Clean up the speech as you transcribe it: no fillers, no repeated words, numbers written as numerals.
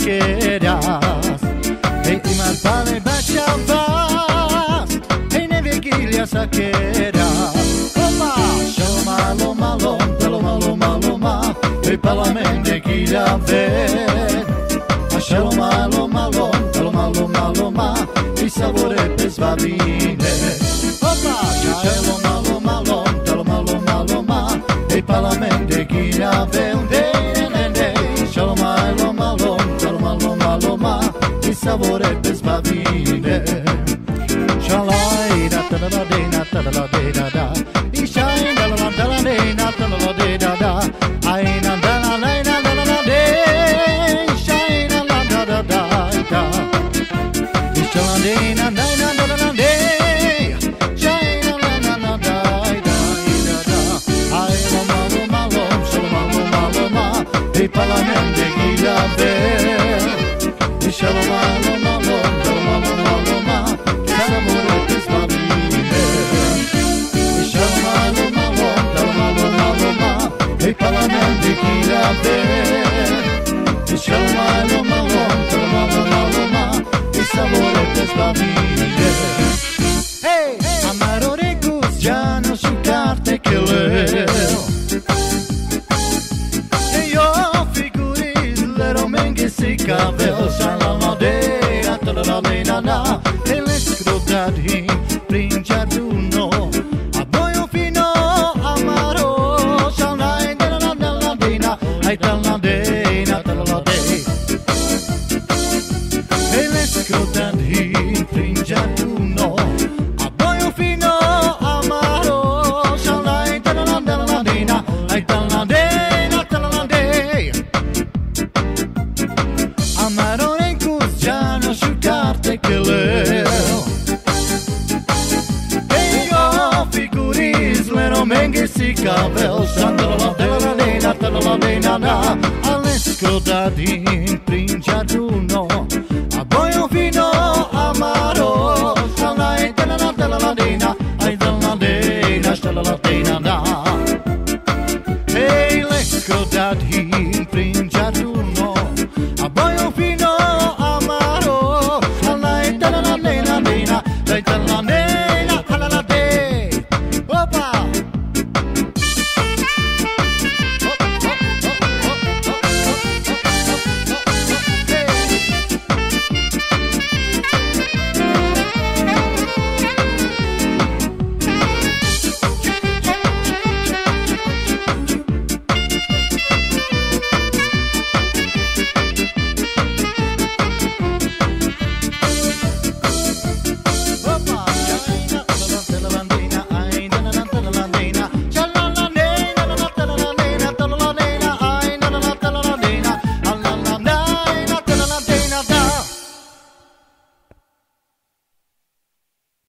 quieras. Hey, y más vale bachavas, hey, ne vigilia saquera. Loma, shaloma, loma, loma, loma, loma, hey, palamende guilha ver. Shaloma, loma, loma, loma, loma, e sabore pe svavine. Loma, shaloma, loma, loma, loma, loma, hey, palamende guilha ver. Shaloma, loma, loma, loma, loma, e sabore pe svavine. Shalai da da da da da da da da, e shine da da da da da da da, ai na da na na na na na de, shine na da da da da, e shine na na na na na de, shine na na na da da da, ai loma loma loma, shaloma loma loma, e palamende guilha ver, e shaloma loma loma loma loma, sabore pe svavine. E shaloma loma loma loma, e palamende guilha ver, e shaloma loma loma loma, e sabore pe svavine. Hey, amarore gustiano su carte che leu. E io figuris le romenghe si cavel, shalala de, atalala de na na, e le scrotati prin giarduno, a boio fino amaro, shalai de la de na, ai talala de na, talala de. E le scrotati prin giarduno, a boio fino amaro, shalai de la de na, ai talala de na, talala de. Amarone gustiano su carte che leu. E io figuris le romenghe si cavel, shandala de na na, alle scrotati in prin giarduno, a boio fino amaro, shalai de na, ai della de na, shalala de na. E le scrotati in prin giarduno, a boio fino amaro, shalai de na, ai della